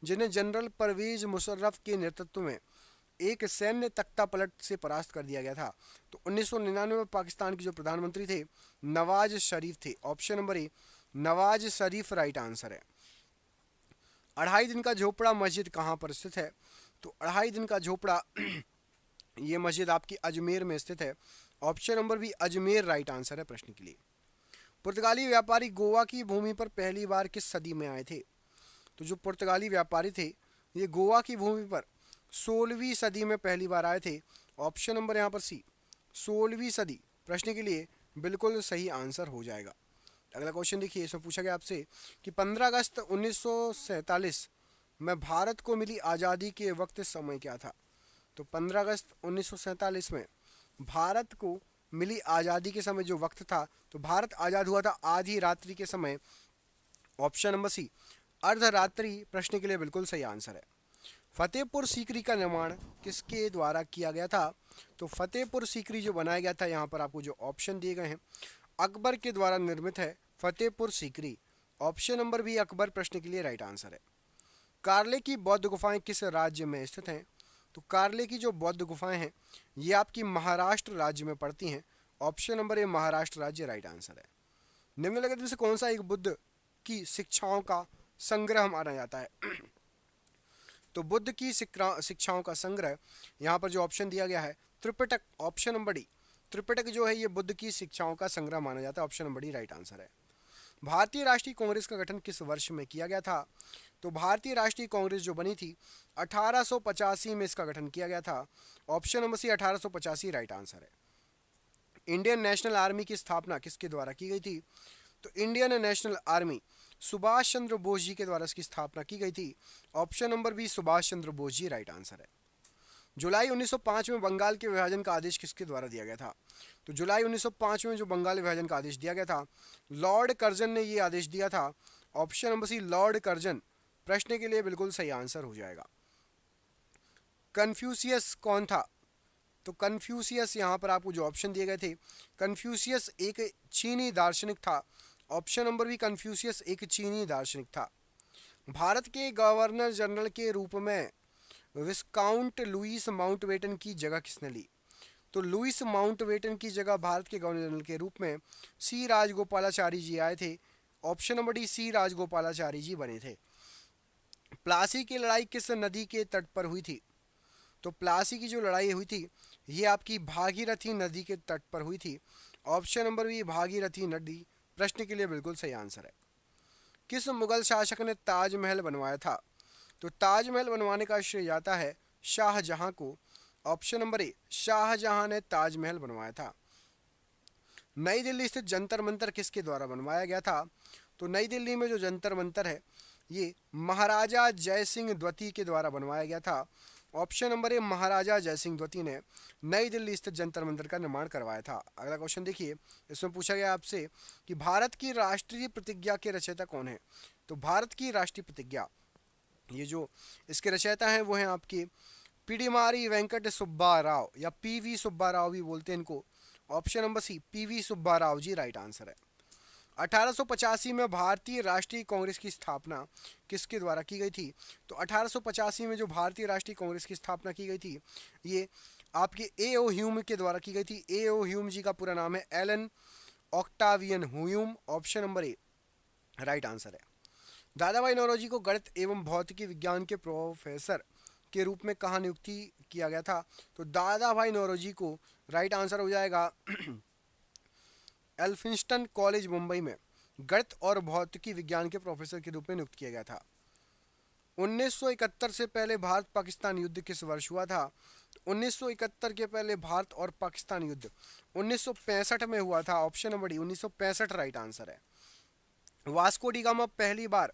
जिन्हें जनरल परवेज मुशर्रफ के नेतृत्व में एक सैन्य तख्ता पलट से परास्त कर दिया गया था? तो 1999 में पाकिस्तान के जो प्रधानमंत्री थे नवाज शरीफ थे। ऑप्शन नंबर ए नवाज शरीफ राइट आंसर है। अढ़ाई दिन का झोपड़ा मस्जिद कहाँ पर स्थित है? तो अढ़ाई दिन का झोपड़ा ये मस्जिद आपकी अजमेर में स्थित है। Option number B Ajmer right answer है प्रश्न के लिए। पुर्तगाली व्यापारी गोवा की भूमि पर पहली बार किस सदी में आए थे? तो जो पुर्तगाली व्यापारी थे ये गोवा की भूमि पर 16वीं सदी में पहली बार आए थे। ऑप्शन नंबर यहाँ पर सी 16वीं सदी प्रश्न के लिए बिल्कुल सही आंसर हो जाएगा। अगला क्वेश्चन देखिए, इसमें पूछा गया आपसे कि 15 अगस्त 1947 में भारत को मिली आज़ादी के वक्त समय क्या था? तो 15 अगस्त 1947 में भारत को मिली आज़ादी के समय जो वक्त था, तो भारत आज़ाद हुआ था आधी रात्रि के समय। ऑप्शन नंबर सी अर्धरात्रि प्रश्न के लिए बिल्कुल सही आंसर है। फतेहपुर सीकरी का निर्माण किसके द्वारा किया गया था? तो फतेहपुर सीकरी जो बनाया गया था, यहाँ पर आपको जो ऑप्शन दिए गए हैं अकबर के द्वारा निर्मित है Fatehpur Sikri. Option number B Akbar प्रश्न के लिए राइट आंसर है। कार्ले की बौद्ध गुफाएं किस राज्य में स्थित हैं? तो कार्ले की जो बौद्ध गुफाएं हैं ये आपकी महाराष्ट्र राज्य में पड़ती हैं। ऑप्शन नंबर ए महाराष्ट्र राज्य राइट आंसर है। निम्नलिखित में से कौन सा एक बुद्ध की शिक्षाओं का संग्रह माना जाता है? तो बुद्ध की शिक्षाओं का संग्रह यहाँ पर जो ऑप्शन दिया गया है Tripitaka. Option number D Tripitaka जो है ये बुद्ध की शिक्षाओं का संग्रह माना जाता है। Option number D right answer है। भारतीय राष्ट्रीय कांग्रेस का गठन किस वर्ष में किया गया था? तो भारतीय राष्ट्रीय कांग्रेस जो बनी थी 1885 में इसका गठन किया गया था। Option number C 1885 right answer है। इंडियन नेशनल आर्मी की स्थापना किसके द्वारा की गई थी? तो Indian National Army Subhash Chandra Bose ji के द्वारा इसकी स्थापना की गई थी। Option number B Subhash Chandra Bose ji right answer है। जुलाई 1905 में बंगाल के विभाजन का आदेश किसके द्वारा दिया गया था? तो जुलाई 1905 में जो बंगाल विभाजन का आदेश दिया गया था लॉर्ड कर्जन ने ये आदेश दिया था। Option number C lord Curzon प्रश्न के लिए बिल्कुल सही आंसर हो जाएगा। कन्फ्यूशियस कौन था? तो कन्फ्यूशियस यहाँ पर आपको जो ऑप्शन दिए गए थे कन्फ्यूशियस एक चीनी दार्शनिक था। ऑप्शन नंबर बी कन्फ्यूशियस एक चीनी दार्शनिक था। भारत के गवर्नर जनरल के रूप में विस्काउंट लुईस माउंटबेटन की जगह किसने ली? तो लुईस माउंटबेटन की जगह भारत के गवर्नर जनरल के रूप में सी राजगोपालाचारी जी आए थे। Option number D C Rajagopalachari ji बने थे। प्लासी की लड़ाई किस नदी के तट पर हुई थी? तो प्लासी की जो लड़ाई हुई थी ये आपकी भागीरथी नदी के तट पर हुई थी। ऑप्शन नंबर बी भागीरथी नदी प्रश्न के लिए बिल्कुल सही आंसर है। किस मुगल शासक ने ताजमहल बनवाया था? तो ताजमहल बनवाने का श्रेय जाता है शाहजहां को। ऑप्शन नंबर ए शाहजहां ने ताजमहल बनवाया था। नई दिल्ली स्थित जंतर मंतर किसके द्वारा बनवाया गया था? तो नई दिल्ली में जो जंतर मंतर है ये महाराजा जय सिंह द्वितीय के द्वारा बनवाया गया था। ऑप्शन नंबर ए महाराजा जय सिंह द्वितीय ने नई दिल्ली स्थित जंतर मंतर का निर्माण करवाया था। अगला क्वेश्चन देखिए, इसमें पूछा गया आपसे कि भारत की राष्ट्रीय प्रतिज्ञा के रचयिता कौन है? तो भारत की राष्ट्रीय प्रतिज्ञा ये जो इसके रचयिता हैं वो हैं आपके पिडिमारी वेंकट सुब्बा राव या पीवी सुब्बा राव भी बोलते हैं इनको। Option number C PV Subba Rao ji right answer है। 1885 में भारतीय राष्ट्रीय कांग्रेस की स्थापना किसके द्वारा की गई थी? तो 1885 में जो भारतीय राष्ट्रीय कांग्रेस की स्थापना की गई थी ये आपके ए.ओ. ह्यूम के द्वारा की गई थी। ए.ओ. ह्यूम जी का पूरा नाम है Allan Octavian Hume. Option number A right answer है। दादा भाई नौरोजी को गणित एवं भौतिकी विज्ञान के प्रोफेसर के रूप में कहाँ नियुक्ति किया गया था? तो दादा भाई नौरोजी को राइट आंसर हो जाएगा एल्फिंस्टन कॉलेज मुंबई में गणित और भौतिकी विज्ञान के प्रोफेसर के रूप में नियुक्त किया गया था। 1971 से पहले भारत पाकिस्तान युद्ध किस वर्ष हुआ था? 1971 के पहले भारत और पाकिस्तान युद्ध 1965 में हुआ था। Option number D 1965 right answer है। वास्को डी गामा पहली बार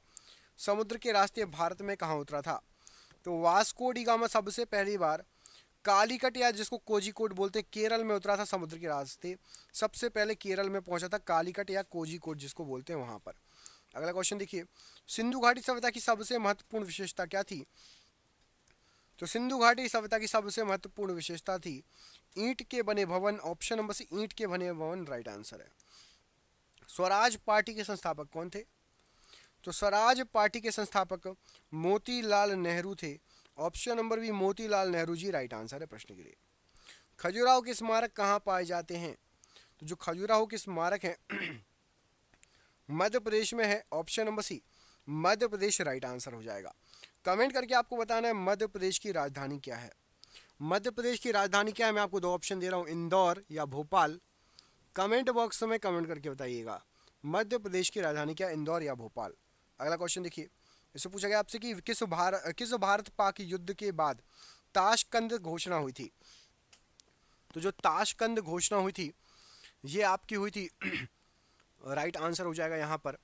समुद्र के रास्ते भारत में कहाँ उतरा था? तो वास्को डी गामा सबसे पहली बार कालीकट या जिसको कोझिकोड बोलते हैं केरल में उतरा था समुद्र के रास्ते। सबसे पहले केरल में पहुंचा था कालीकट या कोझिकोड जिसको बोलते हैं वहां पर। अगला क्वेश्चन देखिए, सिंधु घाटी सभ्यता की सबसे महत्वपूर्ण विशेषता क्या थी? तो सिंधु घाटी सभ्यता की सबसे महत्वपूर्ण विशेषता थी ईंट के बने भवन। ऑप्शन नंबर सी ईंट के बने भवन राइट आंसर है। स्वराज पार्टी के संस्थापक कौन थे? तो स्वराज पार्टी के संस्थापक मोतीलाल नेहरू थे। Option number B Motilal Nehru ji right answer है प्रश्न के लिए। खजुराहो के स्मारक कहाँ पाए जाते हैं? तो जो खजुराहो के स्मारक हैं मध्य प्रदेश में है, ऑप्शन नंबर सी मध्य प्रदेश राइट आंसर हो जाएगा। कमेंट करके आपको बताना है मध्य प्रदेश की राजधानी क्या है। मध्य प्रदेश की राजधानी क्या है? मैं आपको 2 ऑप्शन दे रहा हूँ, इंदौर या भोपाल। कमेंट बॉक्स में कमेंट करके बताइएगा मध्य प्रदेश की राजधानी क्या है, इंदौर या भोपाल। अगला क्वेश्चन देखिए, इससे पूछा गया आपसे कि किस भारत पाक युद्ध के बाद ताशकंद घोषणा हुई थी? तो जो ताशकंद घोषणा हुई थी ये आपकी हुई थी राइट आंसर हो जाएगा यहाँ पर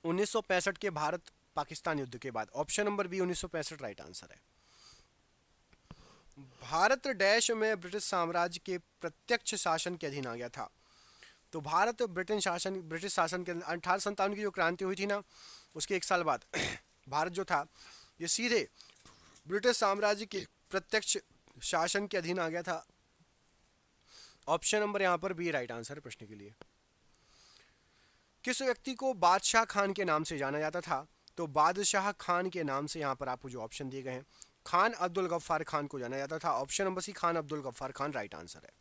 1965 के भारत पाकिस्तान युद्ध के बाद। Option number B 1965 right answer है। भारत डैश में ब्रिटिश साम्राज्य के प्रत्यक्ष शासन के अधीन आ गया था। तो भारत ब्रिटिश शासन के 1857 की जो क्रांति हुई थी ना, उसके 1 साल बाद भारत जो था ये सीधे ब्रिटिश साम्राज्य के प्रत्यक्ष शासन के अधीन आ गया था। ऑप्शन नंबर यहाँ पर बी राइट आंसर है प्रश्न के लिए। किस व्यक्ति को बादशाह खान के नाम से जाना जाता था? तो बादशाह खान के नाम से यहाँ पर आपको जो ऑप्शन दिए गए हैं, खान अब्दुल गफ्फार खान को जाना जाता था। Option number C Khan Abdul Ghaffar Khan right answer है।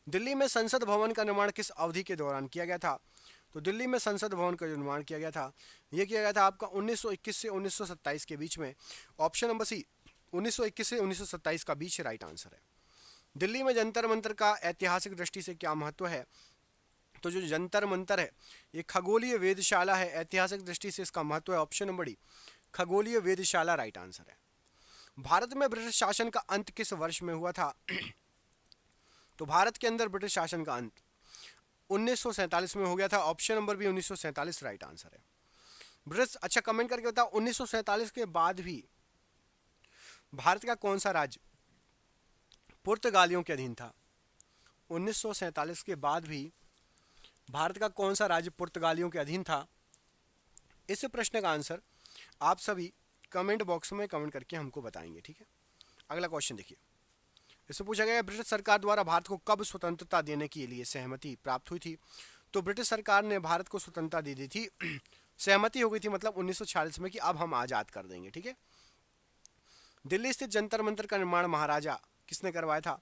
दिल्ली में संसद भवन का निर्माण किस अवधि के दौरान किया गया था? तो दिल्ली में संसद भवन का निर्माण किया गया था, यह किया गया था आपका 1921 से 1927 के बीच में। ऑप्शन नंबर सी 1921 से 1927 का बीच राइट आंसर है। दिल्ली में जंतर मंतर का ऐतिहासिक दृष्टि से क्या महत्व है? तो जो जंतर मंतर है ये खगोलीय वेधशाला है, ऐतिहासिक दृष्टि से इसका महत्व है। ऑप्शन नंबर डी खगोलीय वेधशाला राइट आंसर है। भारत में ब्रिटिश शासन का अंत किस वर्ष में हुआ था? तो भारत के अंदर ब्रिटिश शासन का अंत 1947 में हो गया था। Option number B 1947 right answer है। ब्रिटिश, अच्छा कमेंट करके बताओ 1947 के बाद भी भारत का कौन सा राज्य पुर्तगालियों के अधीन था? 1947 के बाद भी भारत का कौन सा राज्य पुर्तगालियों के अधीन था? इस प्रश्न का आंसर आप सभी कमेंट बॉक्स में कमेंट करके हमको बताएंगे, ठीक है। अगला क्वेश्चन देखिए, इससे पूछा गया ब्रिटिश सरकार द्वारा भारत को कब स्वतंत्रता देने के लिए सहमति प्राप्त हुई थी? तो ब्रिटिश सरकार ने भारत को स्वतंत्रता दे दी थी, सहमति हो गई थी मतलब 1946 में कि अब हम आजाद कर देंगे, ठीक है। दिल्ली स्थित जंतर मंतर का निर्माण महाराजा किसने करवाया था?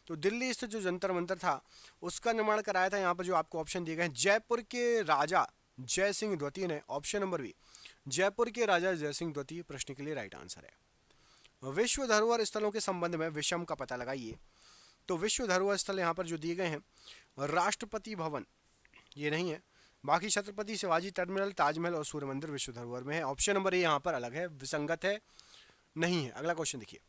तो दिल्ली स्थित जो जंतर मंतर था उसका निर्माण कराया था, यहाँ पर जो आपको ऑप्शन दिए गए हैं, जयपुर के राजा जय सिंह द्वितीय ने। ऑप्शन नंबर बी जयपुर के राजा जय सिंह द्वितीय प्रश्न के लिए राइट आंसर है। विश्व धरोहर स्थलों के संबंध में विषम का पता लगाइए। तो विश्व धरोहर स्थल यहाँ पर जो दिए गए हैं, राष्ट्रपति भवन ये नहीं है, बाकी छत्रपति शिवाजी टर्मिनल, ताजमहल और सूर्य मंदिर विश्व धरोहर में है। ऑप्शन नंबर ए यहाँ पर अलग है, विसंगत है, नहीं है। अगला क्वेश्चन देखिए,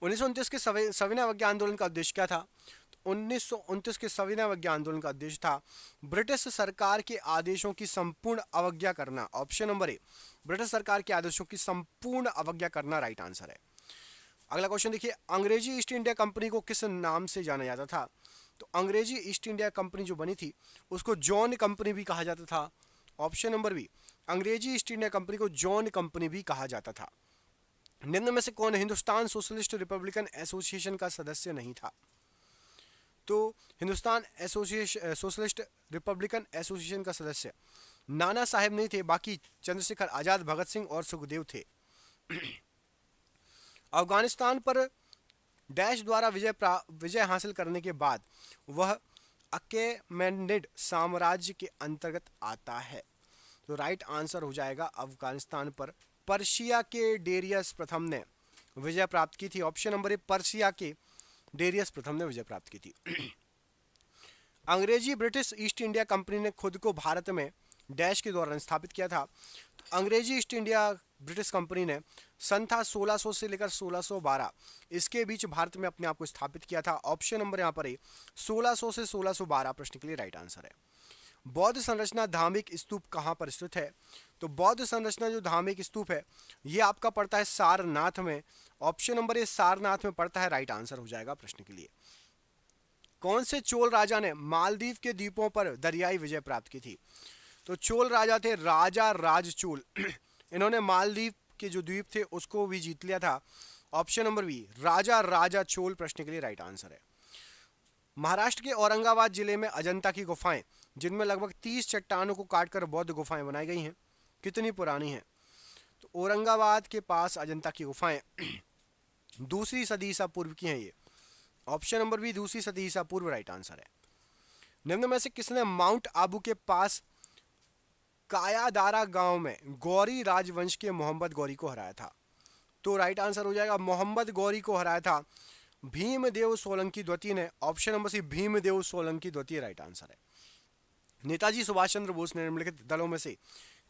1929 के सविनय अवज्ञा आंदोलन का उद्देश्य क्या था? तो 1929 के सविनय अवज्ञा आंदोलन का उद्देश्य था ब्रिटिश सरकार के आदेशों की संपूर्ण अवज्ञा करना। ऑप्शन नंबर ए ब्रिटिश सरकार के आदेशों की संपूर्ण अवज्ञा करना राइट आंसर है। अगला क्वेश्चन देखिए, अंग्रेजी ईस्ट इंडिया कंपनी को किस नाम से जाना जाता था? तो अंग्रेजी ईस्ट इंडिया कंपनी जो बनी थी उसको जॉन कंपनी भी कहा जाता था। ऑप्शन नंबर बी अंग्रेजी ईस्ट इंडिया कंपनी को जॉन कंपनी भी कहा जाता था। निम्न में से कौन हिंदुस्तान सोशलिस्ट रिपब्लिकन एसोसिएशन का सदस्य नहीं था? तो हिंदुस्तान सोशलिस्ट रिपब्लिकन एसोसिएशन का सदस्य नाना साहेब नहीं थे, बाकी चंद्रशेखर आजाद, भगत सिंह और सुखदेव थे। अफगानिस्तान पर डैश द्वारा विजय हासिल करने के बाद वह अकेमेनिड साम्राज्य के अंतर्गत आता है। तो राइट आंसर हो जाएगा अफगानिस्तान पर पर्शिया के डेरियस प्रथम ने विजय प्राप्त की थी। ऑप्शन नंबर ए पर्शिया के डेरियस प्रथम ने विजय प्राप्त की थी। अंग्रेजी ब्रिटिश ईस्ट इंडिया कंपनी ने खुद को भारत में डैश के दौरान स्थापित किया था। तो अंग्रेजी ईस्ट इंडिया ब्रिटिश कंपनी ने सन था 1600 से लेकर 1612 इसके बीच भारत में अपने आप को स्थापित किया था। ऑप्शन नंबर यहाँ पर 1600 से 1612 प्रश्न के लिए राइट आंसर है। बौद्ध संरचना धार्मिक स्तूप कहाँ पर स्थित है? तो बौद्ध संरचना जो धार्मिक स्तूप है ये आपका पड़ता है सारनाथ में। ऑप्शन नंबर ए सारनाथ में पड़ता है, राइट आंसर हो जाएगा प्रश्न के लिए। कौन से चोल राजा ने मालदीव के द्वीपों पर दरियाई विजय प्राप्त की थी? तो चोल राजा थे राजा राजचोल, इन्होंने मालदीव के जो द्वीप थे उसको भी जीत लिया था। ऑप्शन नंबर बी राजा राजा चोल प्रश्न के लिए राइट आंसर है। महाराष्ट्र के औरंगाबाद जिले में अजंता की गुफाएं जिनमें लगभग 30 चट्टानों को काटकर बौद्ध गुफाएं बनाई गई हैं, कितनी पुरानी हैं? तो औरंगाबाद के पास अजंता की गुफाएं दूसरी सदी ईसा पूर्व की हैं। ये ऑप्शन नंबर बी दूसरी सदी ईसा पूर्व राइट आंसर है। निम्न में से किसने माउंट आबू के पास कायादारा गांव में गौरी राजवंश के मोहम्मद गौरी को हराया था? तो राइट आंसर हो जाएगा मोहम्मद गौरी को हराया था भीमदेव सोलंकी द्वितीय ने। Option number C Bhimdev Solanki द्वितीय राइट आंसर है। नेताजी सुभाष चंद्र बोस ने निम्नलिखित दलों में से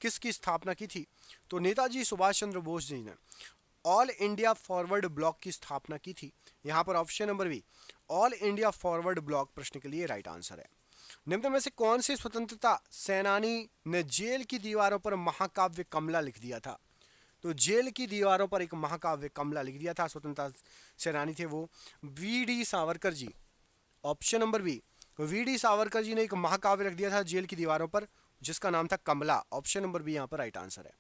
किसकी स्थापना की थी? तो नेताजी सुभाष चंद्र बोस जी ने ऑल इंडिया फॉरवर्ड ब्लॉक की स्थापना की थी। यहां पर option number be all India forward block प्रश्न के लिए राइट आंसर है। निम्न में से कौन से स्वतंत्रता सेनानी ने जेल की दीवारों पर महाकाव्य कमला लिख दिया था? तो जेल की दीवारों पर एक महाकाव्य कमला लिख दिया था, स्वतंत्रता सेनानी थे वो VD. Savarkar ji. Option number B VD. Savarkar ji ने एक महाकाव्य लिख दिया था जेल की दीवारों पर, जिसका नाम था कमला। ऑप्शन नंबर बी यहां पर राइट आंसर है।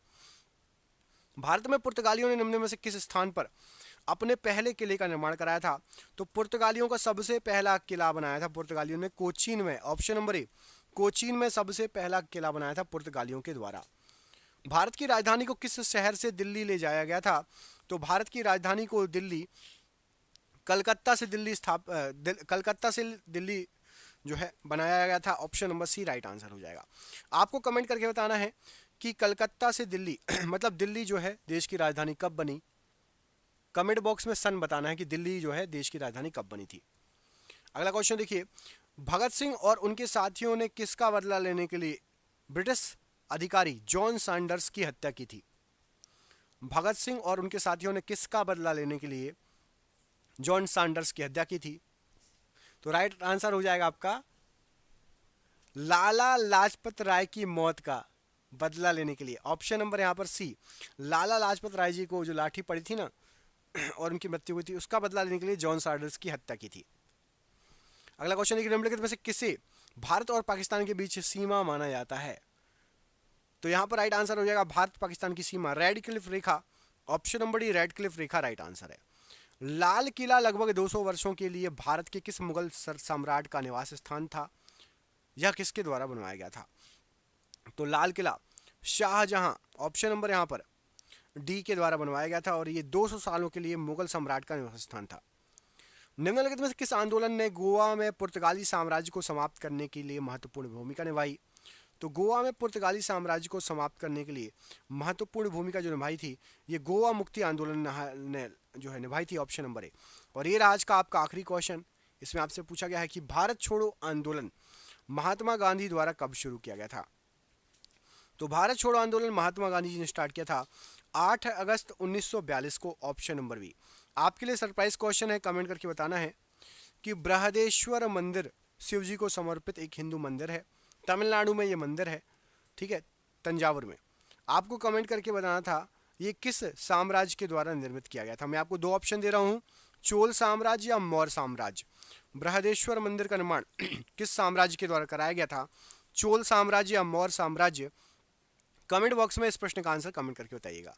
भारत में पुर्तगालियों ने निम्न में से किस स्थान पर अपने पहले किले का निर्माण कराया था? तो पुर्तगालियों का सबसे पहला किला बनाया था पुर्तगालियों ने कोचीन में। ऑप्शन नंबर ए कोचीन में सबसे पहला किला बनाया था पुर्तगालियों के द्वारा। भारत की राजधानी को किस शहर से दिल्ली ले जाया गया था? तो भारत की राजधानी को दिल्ली कलकत्ता से दिल्ली जो है बनाया गया था। Option number C right answer हो जाएगा। आपको कमेंट करके बताना है कि कलकत्ता से दिल्ली मतलब दिल्ली जो है देश की राजधानी कब बनी। कमेंट बॉक्स में सन बताना है कि दिल्ली जो है देश की राजधानी कब बनी थी। अगला क्वेश्चन देखिए, भगत सिंह और उनके साथियों ने किसका बदला लेने के लिए ब्रिटिश अधिकारी जॉन सैंडर्स की हत्या की थी? भगत सिंह और उनके साथियों ने किसका बदला लेने के लिए जॉन सैंडर्स की हत्या की थी? तो राइट आंसर हो जाएगा आपका लाला लाजपत राय की मौत का बदला लेने के लिए। ऑप्शन नंबर यहां पर सी लाला लाजपत राय जी को जो लाठी पड़ी थी ना और उनकी मृत्यु हुई थी, उसका बदला लेने के लिए जॉन सैंडर्स की हत्या की थी। अगला क्वेश्चन देखिए, निम्नलिखित में से किसे भारत और पाकिस्तान के बीच सीमा माना जाता है? तो यहां पर राइट आंसर हो जाएगा भारत पाकिस्तान की सीमा रेड क्लिफ रेखा। Option number D Radcliffe रेखा राइट आंसर है। लाल किला लगभग 200 वर्षों के लिए भारत के किस मुगल सम्राट का निवास स्थान था? यह किसके द्वारा बनवाया गया था? तो लाल किला शाहजहां, ऑप्शन नंबर यहां पर डी के द्वारा बनवाया गया था और ये 200 सालों के लिए मुगल सम्राट का निवास स्थान था। निम्नलिखित में से किस आंदोलन ने गोवा में पुर्तगाली साम्राज्य को समाप्त करने के लिए महत्वपूर्ण भूमिका निभाई? तो गोवा में पुर्तगाली साम्राज्य को समाप्त करने के लिए महत्वपूर्ण भूमिका जो निभाई थी, ये गोवा मुक्ति आंदोलन ने जो है निभाई थी। ऑप्शन नंबर ए। और ये आज का आपका आखिरी क्वेश्चन, इसमें आपसे पूछा गया है कि भारत छोड़ो आंदोलन महात्मा गांधी द्वारा कब शुरू किया गया था? तो भारत छोड़ो आंदोलन महात्मा गांधी जी ने स्टार्ट किया था 8 अगस्त 1942 को। Option number B. आपके लिए सरप्राइज क्वेश्चन है, कमेंट करके बताना है कि बृहदेश्वर मंदिर शिव जी को समर्पित एक हिंदू मंदिर है, तमिलनाडु में ये मंदिर है, ठीक है, तंजावुर में। आपको कमेंट करके बताना था ये किस साम्राज्य के द्वारा निर्मित किया गया था। मैं आपको दो ऑप्शन दे रहा हूँ, चोल साम्राज्य या मौर्य साम्राज्य। बृहदेश्वर मंदिर का निर्माण किस साम्राज्य के द्वारा कराया गया था, चोल साम्राज्य या मौर्य साम्राज्य? कमेंट बॉक्स में इस प्रश्न का आंसर कमेंट करके बताइएगा।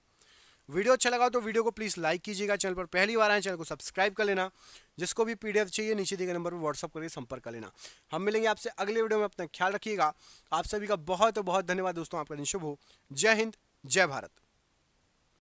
वीडियो अच्छा लगा तो वीडियो को प्लीज़ लाइक कीजिएगा, चैनल पर पहली बार आए चैनल को सब्सक्राइब कर लेना। जिसको भी पीडीएफ चाहिए नीचे दिए गए नंबर पर व्हाट्सअप करके संपर्क कर लेना। हम मिलेंगे आपसे अगले वीडियो में, अपना ख्याल रखिएगा। आप सभी का बहुत बहुत धन्यवाद दोस्तों, आपका दिन शुभ हो। जय हिंद, जय भारत।